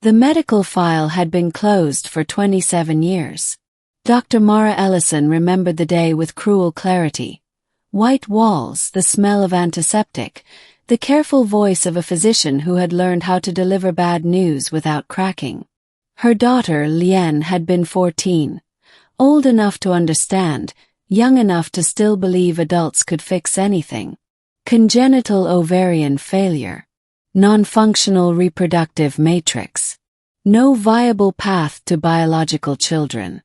The medical file had been closed for 27 years. Dr. Mara Ellison remembered the day with cruel clarity. White walls, the smell of antiseptic, the careful voice of a physician who had learned how to deliver bad news without cracking. Her daughter, Lien, had been 14, old enough to understand, young enough to still believe adults could fix anything. Congenital ovarian failure. Non-functional reproductive matrix. No viable path to biological children.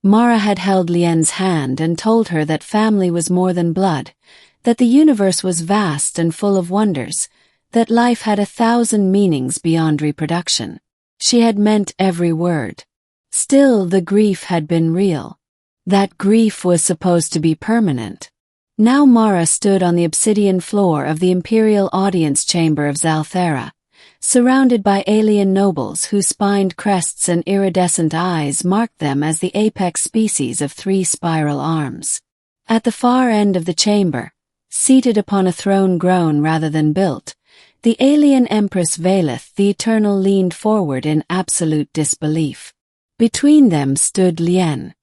Mara had held Lien's hand and told her that family was more than blood, that the universe was vast and full of wonders, that life had 1,000 meanings beyond reproduction. She had meant every word. Still, the grief had been real. That grief was supposed to be permanent. Now Mara stood on the obsidian floor of the imperial audience chamber of Zalthera, surrounded by alien nobles whose spined crests and iridescent eyes marked them as the apex species of 3 spiral arms. At the far end of the chamber, seated upon a throne grown rather than built, the Alien Empress Valeth the Eternal leaned forward in absolute disbelief. Between them stood Lien.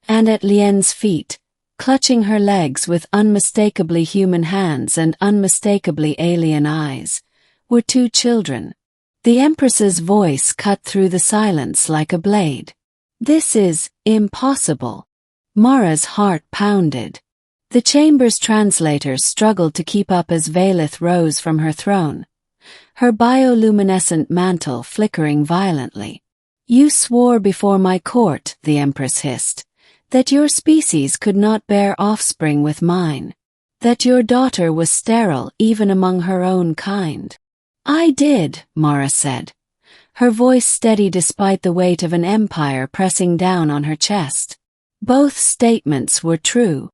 And at Lien's feet, clutching her legs with unmistakably human hands and unmistakably alien eyes, were 2 children. The Empress's voice cut through the silence like a blade. "This is impossible." Mara's heart pounded. The chamber's translators struggled to keep up as Valeth rose from her throne, her bioluminescent mantle flickering violently. "You swore before my court," the Empress hissed, "that your species could not bear offspring with mine, that your daughter was sterile even among her own kind." "I did," Mara said, her voice steady despite the weight of an empire pressing down on her chest. Both statements were true.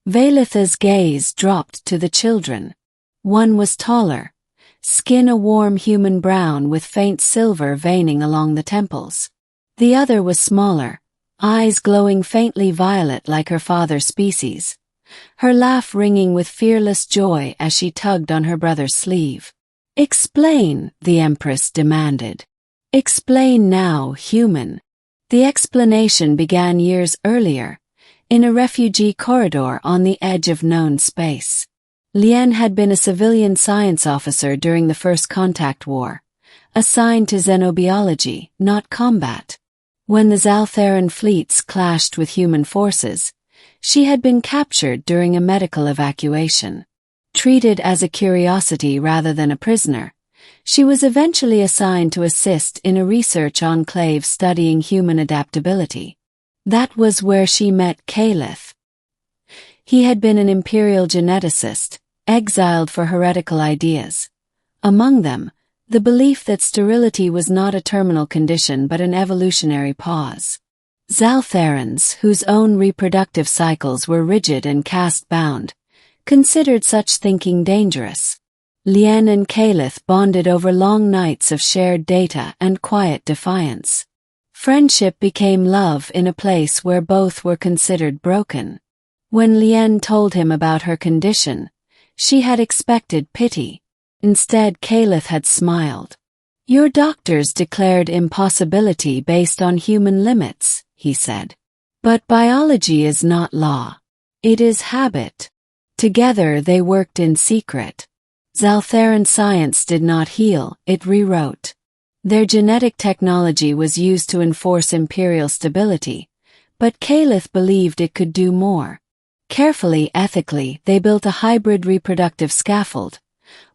Valeth's gaze dropped to the children. One was taller, skin a warm human brown with faint silver veining along the temples. The other was smaller, eyes glowing faintly violet like her father's species, her laugh ringing with fearless joy as she tugged on her brother's sleeve. "Explain," the Empress demanded. "Explain now, human." The explanation began years earlier, in a refugee corridor on the edge of known space. Lien had been a civilian science officer during the First Contact War, assigned to xenobiology, not combat. When the Zaltheran fleets clashed with human forces, she had been captured during a medical evacuation. Treated as a curiosity rather than a prisoner, she was eventually assigned to assist in a research enclave studying human adaptability. That was where she met Caliph. He had been an imperial geneticist, exiled for heretical ideas. Among them, the belief that sterility was not a terminal condition but an evolutionary pause. Zaltherans, whose own reproductive cycles were rigid and caste-bound, considered such thinking dangerous. Lien and Caliph bonded over long nights of shared data and quiet defiance. Friendship became love in a place where both were considered broken. When Lien told him about her condition, she had expected pity. Instead, Caliph had smiled. "Your doctors declared impossibility based on human limits," he said. "But biology is not law. It is habit." Together they worked in secret. Zaltheran science did not heal, it rewrote. Their genetic technology was used to enforce imperial stability, but Caliph believed it could do more. Carefully, ethically, they built a hybrid reproductive scaffold,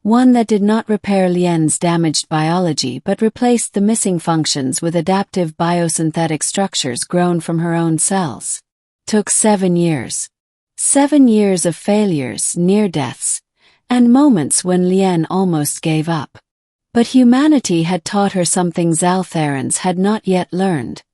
one that did not repair Lien's damaged biology but replaced the missing functions with adaptive biosynthetic structures grown from her own cells. Took 7 years. 7 years of failures, near-deaths, and moments when Lien almost gave up. But humanity had taught her something Zaltherans had not yet learned: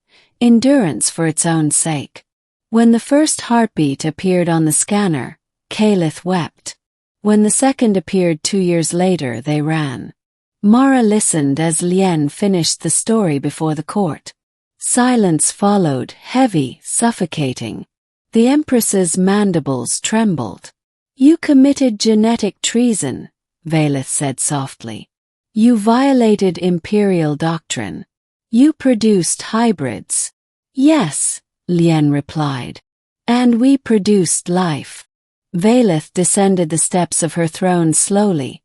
endurance for its own sake. When the first heartbeat appeared on the scanner, Caliph wept. When the second appeared 2 years later, they ran. Mara listened as Lien finished the story before the court. Silence followed, heavy, suffocating. The Empress's mandibles trembled. "You committed genetic treason," Valeth said softly. "You violated imperial doctrine. You produced hybrids. Yes, Lien replied. And we produced life. Valeth descended the steps of her throne slowly,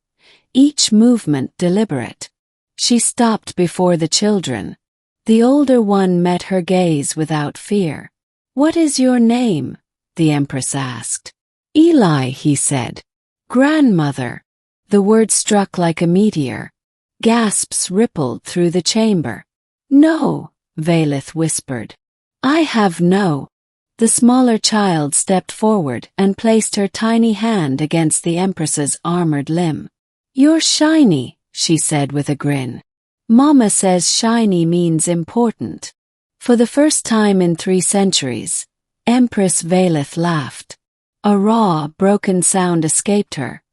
each movement deliberate. She stopped before the children. The older one met her gaze without fear. What is your name? The Empress asked. Eli, he said. Grandmother. The word struck like a meteor. Gasps rippled through the chamber. No, Valeth whispered. I have no. The smaller child stepped forward and placed her tiny hand against the Empress's armored limb. You're shiny, she said with a grin. Mama says shiny means important. For the first time in 3 centuries, Empress Valeth laughed. A raw, broken sound escaped her,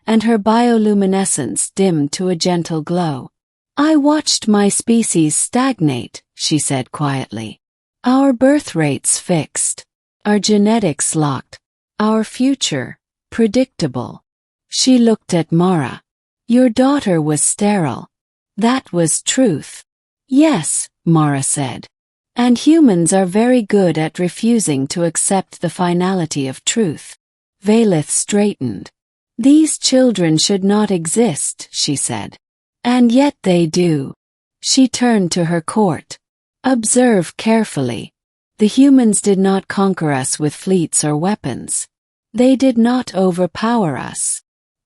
and her bioluminescence dimmed to a gentle glow. I watched my species stagnate, she said quietly. Our birth rates fixed. Our genetics locked. Our future, predictable. She looked at Mara. Your daughter was sterile. That was truth. Yes, Mara said. And humans are very good at refusing to accept the finality of truth. Valeth straightened. These children should not exist, she said. And yet they do. She turned to her court. Observe carefully. The humans did not conquer us with fleets or weapons. They did not overpower us.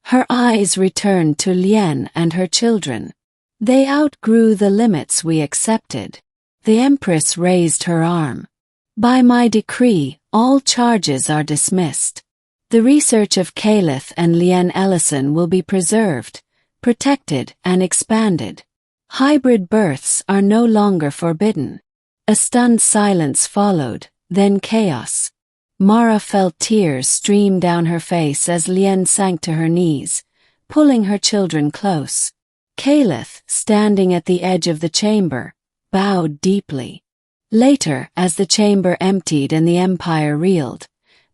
Her eyes returned to Lien and her children. They outgrew the limits we accepted. The Empress raised her arm. By my decree, all charges are dismissed. The research of Caleth and Lien Ellison will be preserved, protected, and expanded. Hybrid births are no longer forbidden. A stunned silence followed, then chaos. Mara felt tears stream down her face as Lien sank to her knees, pulling her children close. Caleth, standing at the edge of the chamber, bowed deeply. Later, as the chamber emptied and the Empire reeled,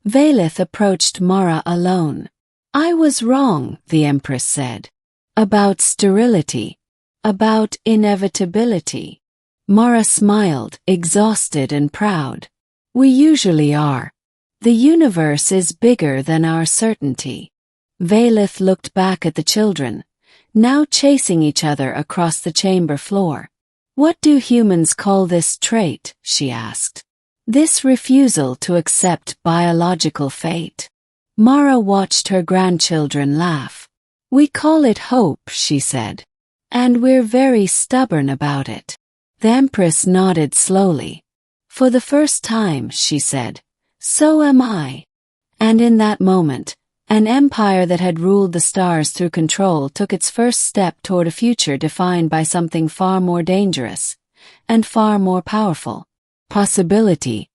Valeth approached Mara alone. I was wrong, the Empress said. About sterility. About inevitability. Mara smiled, exhausted and proud. We usually are. The universe is bigger than our certainty. Valeth looked back at the children, now chasing each other across the chamber floor. What do humans call this trait? She asked. This refusal to accept biological fate. Mara watched her grandchildren laugh. We call it hope, she said. And we're very stubborn about it. The Empress nodded slowly. For the first time, she said, so am I. And in that moment, an empire that had ruled the stars through control took its first step toward a future defined by something far more dangerous and far more powerful. Possibility,